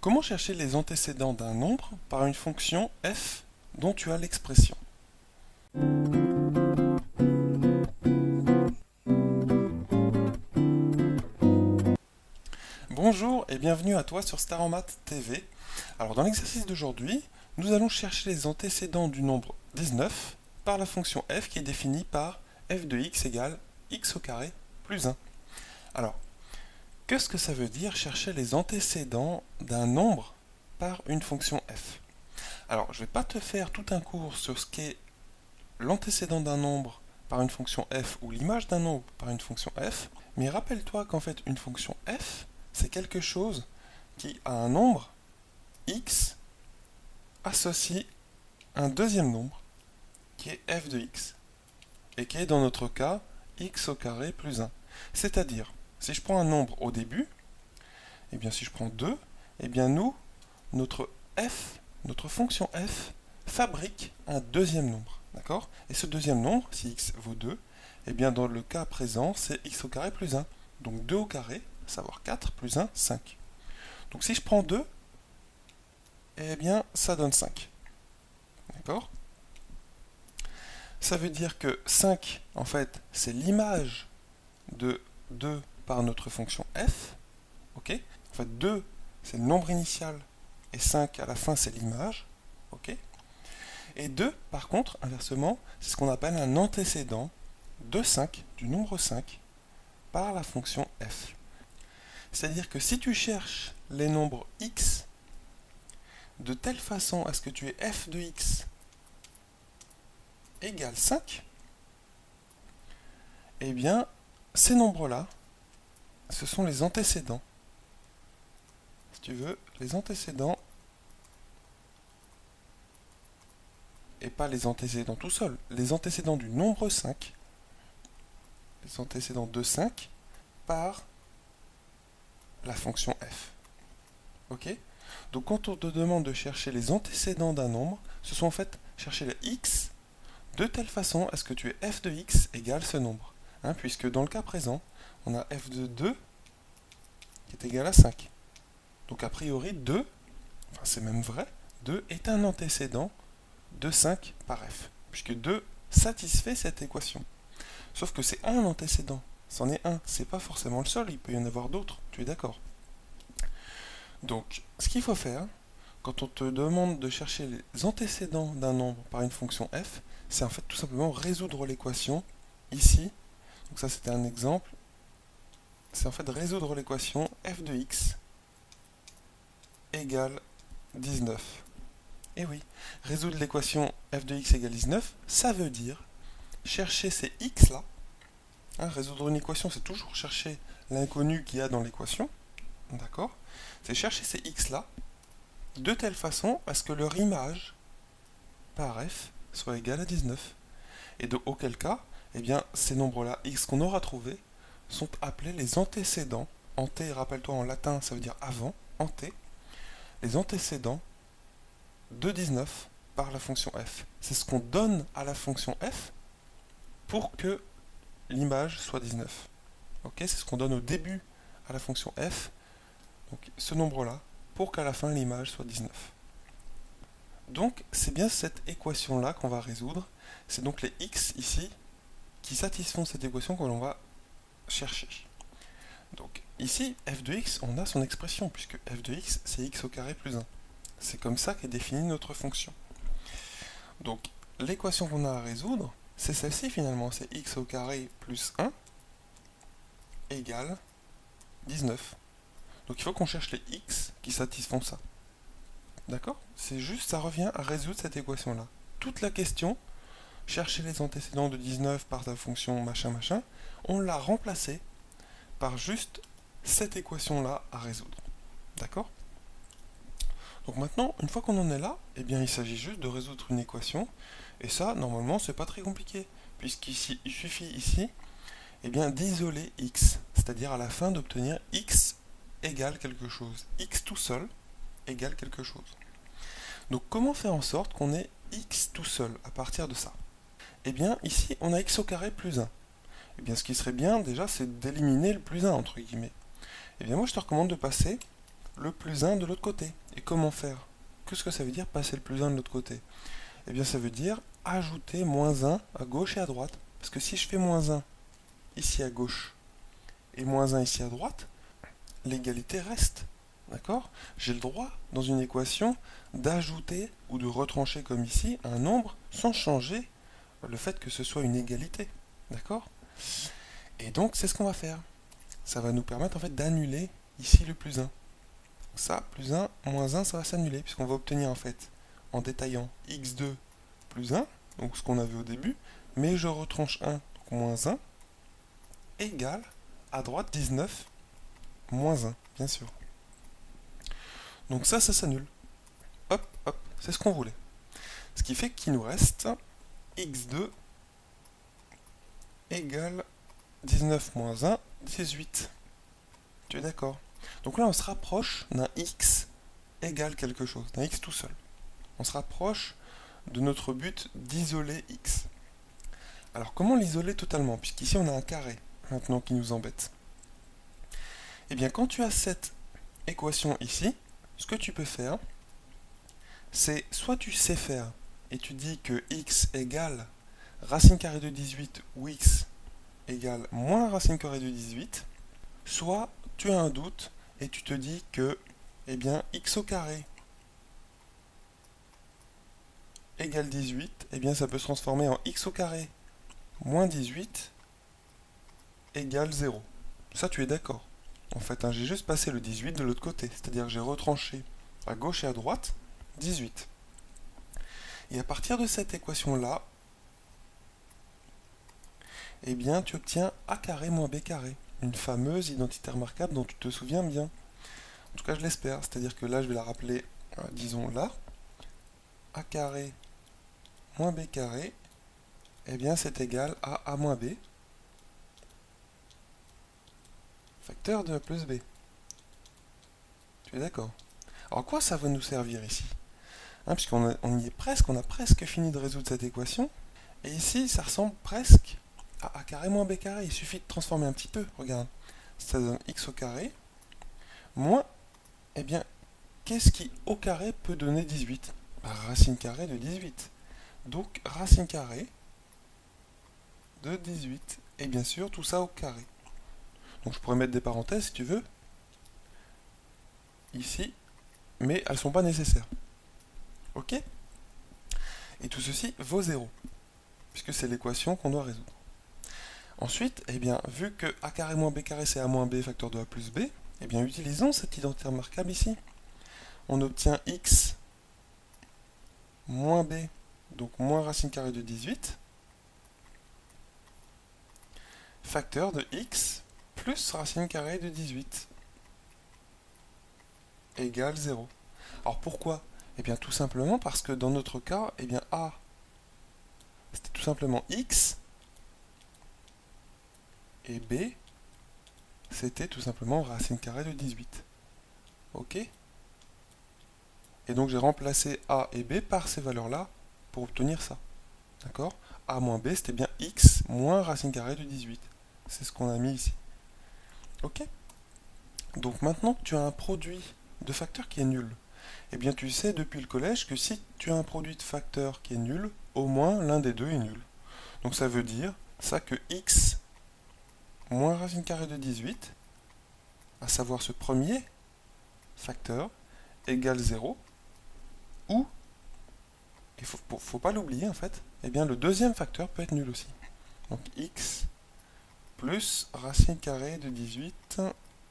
Comment chercher les antécédents d'un nombre par une fonction f dont tu as l'expression? Bonjour et bienvenue à toi sur Star en Maths TV. Alors dans l'exercice d'aujourd'hui, nous allons chercher les antécédents du nombre 19 par la fonction f qui est définie par f de x égale x au carré plus 1. Alors, qu'est-ce que ça veut dire chercher les antécédents d'un nombre par une fonction f? Alors, je ne vais pas te faire tout un cours sur ce qu'est l'antécédent d'un nombre par une fonction f ou l'image d'un nombre par une fonction f, mais rappelle-toi qu'en fait une fonction f, c'est quelque chose qui a un nombre x associe un deuxième nombre qui est f de x et qui est dans notre cas x au carré plus 1. C'est-à-dire, si je prends un nombre au début, et bien si je prends 2, et bien notre fonction f fabrique un deuxième nombre. D'accord? Et ce deuxième nombre, si x vaut 2, et bien dans le cas présent, c'est x au carré plus 1. Donc 2 au carré, à savoir 4, plus 1, 5. Donc si je prends 2, eh bien ça donne 5. D'accord? Ça veut dire que 5, en fait, c'est l'image de 2 par notre fonction f. Ok? En fait, 2, c'est le nombre initial, et 5 à la fin, c'est l'image. Ok? Et 2, par contre, inversement, c'est ce qu'on appelle un antécédent de 5, du nombre 5, par la fonction f. C'est-à-dire que si tu cherches les nombres x de telle façon à ce que tu aies f de x égale 5, eh bien, ces nombres-là, ce sont les antécédents. Si tu veux, les antécédents, et pas les antécédents tout seuls, les antécédents du nombre 5, les antécédents de 5, par la fonction f. Ok? Donc quand on te demande de chercher les antécédents d'un nombre, ce sont en fait chercher le x de telle façon à ce que tu aies f de x égale ce nombre. Hein, puisque dans le cas présent, on a f de 2 qui est égal à 5. Donc a priori 2, enfin c'est même vrai, 2 est un antécédent de 5 par f, puisque 2 satisfait cette équation. Sauf que c'est un antécédent, c'en est un, c'est pas forcément le seul, il peut y en avoir d'autres, tu es d'accord? Donc, ce qu'il faut faire, quand on te demande de chercher les antécédents d'un nombre par une fonction f, c'est en fait tout simplement résoudre l'équation ici. Donc ça c'était un exemple. C'est en fait résoudre l'équation f de x égale 19. Et oui, résoudre l'équation f de x égale 19, ça veut dire chercher ces x là. Hein, résoudre une équation, c'est toujours chercher l'inconnu qu'il y a dans l'équation. D'accord? C'est chercher ces x là de telle façon à ce que leur image par f soit égale à 19. Et de auquel cas, eh bien, ces nombres-là, x qu'on aura trouvés, sont appelés les antécédents. Ante, rappelle-toi en latin, ça veut dire avant, ante, les antécédents de 19 par la fonction f. C'est ce qu'on donne à la fonction f pour que l'image soit 19. Ok, c'est ce qu'on donne au début à la fonction f, donc ce nombre-là, pour qu'à la fin l'image soit 19. Donc c'est bien cette équation-là qu'on va résoudre. C'est donc les x ici qui satisfont cette équation que l'on va chercher. Donc ici, f de x, on a son expression, puisque f de x, c'est x au carré plus 1. C'est comme ça qu'est définie notre fonction. Donc l'équation qu'on a à résoudre, c'est celle-ci finalement, c'est x au carré plus 1 égale 19. Donc il faut qu'on cherche les x qui satisfont ça. D'accord? C'est juste, ça revient à résoudre cette équation-là. Toute la question, chercher les antécédents de 19 par la fonction machin machin, on l'a remplacé par juste cette équation-là à résoudre. D'accord? Donc maintenant, une fois qu'on en est là, eh bien il s'agit juste de résoudre une équation, et ça, normalement, c'est pas très compliqué, puisqu'ici, il suffit ici, eh bien d'isoler x, c'est-à-dire à la fin d'obtenir x égale quelque chose. X tout seul égale quelque chose. Donc comment faire en sorte qu'on ait x tout seul à partir de ça? Eh bien ici on a x au carré plus 1. Eh bien ce qui serait bien déjà c'est d'éliminer le plus 1 entre guillemets. Eh bien moi je te recommande de passer le plus 1 de l'autre côté. Et comment faire? Qu'est-ce que ça veut dire passer le plus 1 de l'autre côté? Eh bien ça veut dire ajouter moins 1 à gauche et à droite. Parce que si je fais moins 1 ici à gauche et moins 1 ici à droite, l'égalité reste. D'accord? J'ai le droit, dans une équation, d'ajouter ou de retrancher comme ici un nombre sans changer le fait que ce soit une égalité. D'accord? Et donc c'est ce qu'on va faire. Ça va nous permettre en fait d'annuler ici le plus 1. Ça, plus 1, moins 1, ça va s'annuler, puisqu'on va obtenir en fait, en détaillant, x2 plus 1, donc ce qu'on avait au début, mais je retranche 1, donc moins 1, égale, à droite, 19, moins 1, bien sûr. Donc ça s'annule. Hop, hop, c'est ce qu'on voulait. Ce qui fait qu'il nous reste x2 égale 19 moins 1, 18. Tu es d'accord? Donc là, on se rapproche d'un x égale quelque chose, d'un x tout seul. On se rapproche de notre but d'isoler x. Alors comment l'isoler totalement? Puisqu'ici on a un carré maintenant qui nous embête. Eh bien quand tu as cette équation ici, ce que tu peux faire, c'est soit tu sais faire et tu dis que x égale racine carrée de 18 ou x égale moins racine carrée de 18, soit tu as un doute et tu te dis que eh bien x au carré égale 18, eh bien ça peut se transformer en x au carré moins 18 égale 0. Ça, tu es d'accord. En fait, hein, j'ai juste passé le 18 de l'autre côté, c'est-à-dire que j'ai retranché à gauche et à droite 18. Et à partir de cette équation-là, eh bien, tu obtiens a carré moins b carré, une fameuse identité remarquable dont tu te souviens bien. En tout cas, je l'espère, c'est-à-dire que là, je vais la rappeler, disons là, a carré moins b carré, eh bien, c'est égal à a moins b, facteur de a plus b. Tu es d'accord? Alors, à quoi ça va nous servir ici? Puisqu'on y est presque, on a presque fini de résoudre cette équation. Et ici, ça ressemble presque à a carré moins b carré. Il suffit de transformer un petit peu, regarde. Ça donne x au carré, moins, eh bien, qu'est-ce qui au carré peut donner 18? Racine carrée de 18. Donc, racine carrée de 18. Et bien sûr, tout ça au carré. Donc, je pourrais mettre des parenthèses si tu veux, ici, mais elles ne sont pas nécessaires. Ok? Et tout ceci vaut 0, puisque c'est l'équation qu'on doit résoudre. Ensuite, eh bien, vu que a carré moins b carré c'est a moins b facteur de a plus b, eh bien, utilisons cette identité remarquable ici. On obtient x moins b, donc moins racine carrée de 18, facteur de x plus racine carrée de 18, égale 0. Alors pourquoi? Eh bien, tout simplement parce que dans notre cas, eh bien, a, c'était tout simplement x, et b, c'était tout simplement racine carrée de 18. Ok? Et donc j'ai remplacé a et b par ces valeurs-là pour obtenir ça. D'accord? A moins b, c'était bien x moins racine carrée de 18. C'est ce qu'on a mis ici. Ok? Donc maintenant que tu as un produit de facteurs qui est nul, eh bien tu sais depuis le collège que si tu as un produit de facteurs qui est nul, au moins l'un des deux est nul. Donc ça veut dire ça que x moins racine carrée de 18, à savoir ce premier facteur, égale 0, ou, il faut pas l'oublier en fait, eh bien le deuxième facteur peut être nul aussi. Donc x plus racine carrée de 18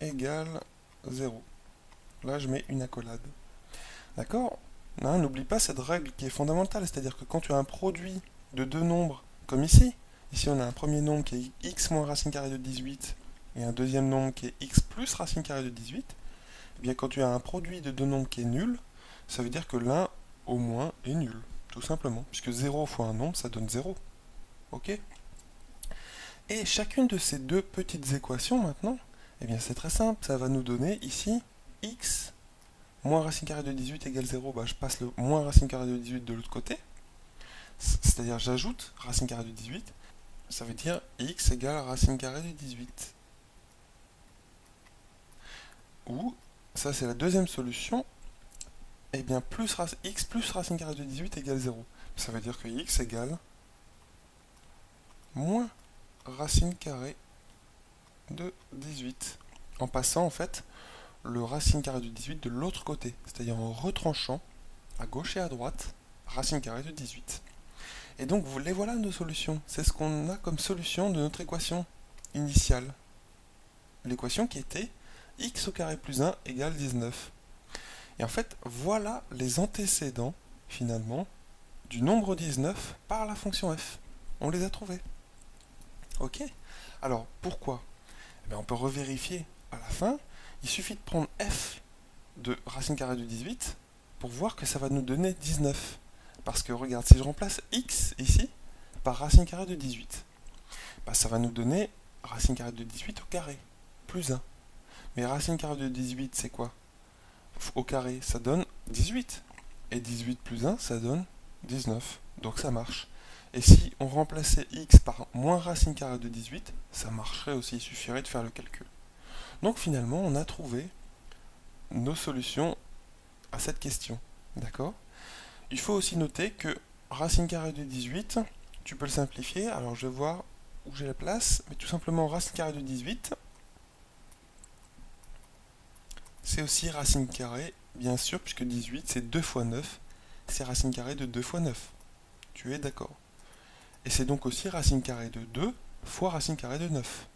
égale 0. Là je mets une accolade. D'accord? N'oublie pas cette règle qui est fondamentale, c'est-à-dire que quand tu as un produit de deux nombres, comme ici on a un premier nombre qui est x moins racine carrée de 18 et un deuxième nombre qui est x plus racine carrée de 18, eh bien quand tu as un produit de deux nombres qui est nul, ça veut dire que l'un au moins est nul, tout simplement, puisque 0 fois un nombre, ça donne 0. Ok? Et chacune de ces deux petites équations maintenant, eh bien c'est très simple, ça va nous donner ici x moins racine carrée de 18 égale 0, je passe le moins racine carrée de 18 de l'autre côté, c'est-à-dire j'ajoute racine carrée de 18, ça veut dire x égale racine carrée de 18. Ou ça c'est la deuxième solution, et bien x plus racine carrée de 18 égale 0. Ça veut dire que x égale moins racine carrée de 18. En passant en fait le racine carrée de 18 de l'autre côté, c'est-à-dire en retranchant à gauche et à droite racine carrée de 18. Et donc les voilà nos solutions. C'est ce qu'on a comme solution de notre équation initiale. L'équation qui était x au carré plus 1 égale 19. Et en fait, voilà les antécédents, finalement, du nombre 19 par la fonction f. On les a trouvés. Ok? Alors, pourquoi? Eh bien, on peut revérifier à la fin. Il suffit de prendre f de racine carrée de 18 pour voir que ça va nous donner 19. Parce que, regarde, si je remplace x ici par racine carrée de 18, bah, ça va nous donner racine carrée de 18 au carré, plus 1. Mais racine carrée de 18, c'est quoi? Au carré, ça donne 18. Et 18 plus 1, ça donne 19. Donc ça marche. Et si on remplaçait x par moins racine carrée de 18, ça marcherait aussi, il suffirait de faire le calcul. Donc finalement, on a trouvé nos solutions à cette question. D'accord? Il faut aussi noter que racine carrée de 18, tu peux le simplifier. Alors je vais voir où j'ai la place, mais tout simplement racine carrée de 18, c'est aussi racine carrée, bien sûr, puisque 18 c'est 2 fois 9, c'est racine carrée de 2 fois 9. Tu es d'accord? Et c'est donc aussi racine carrée de 2 fois racine carrée de 9.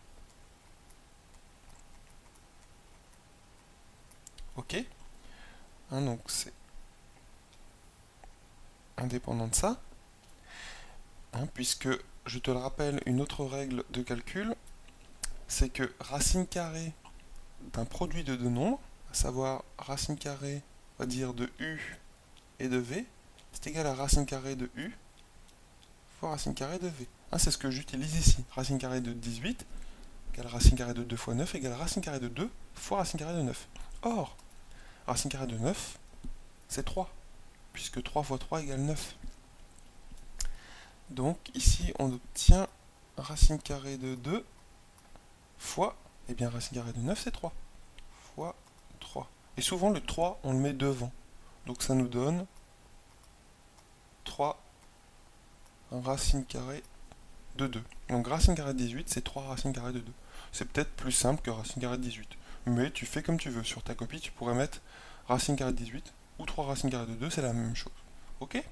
Ok? Hein, donc c'est indépendant de ça, hein, puisque, je te le rappelle, une autre règle de calcul, c'est que racine carrée d'un produit de deux nombres, à savoir racine carrée, on va dire, de u et de v, c'est égal à racine carrée de u fois racine carrée de v. Hein, c'est ce que j'utilise ici. Racine carrée de 18 égale racine carrée de 2 fois 9 égale racine carrée de 2 fois racine carrée de 9. Or, racine carrée de 9, c'est 3, puisque 3 fois 3 égale 9. Donc ici, on obtient racine carrée de 2 fois, eh bien racine carrée de 9, c'est 3, fois 3. Et souvent, le 3, on le met devant. Donc ça nous donne 3 racine carrée de 2. Donc racine carrée de 18, c'est 3 racines carrées de 2. C'est peut-être plus simple que racine carrée de 18. Mais tu fais comme tu veux. Sur ta copie, tu pourrais mettre racine carrée de 18 ou 3 racines carrées de 2, c'est la même chose. Ok?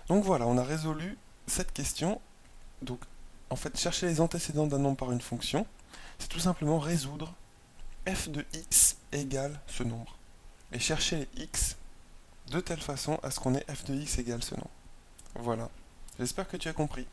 Donc voilà, on a résolu cette question. Donc, en fait, chercher les antécédents d'un nombre par une fonction, c'est tout simplement résoudre f de x égale ce nombre. Et chercher les x de telle façon à ce qu'on ait f de x égale ce nombre. Voilà. J'espère que tu as compris.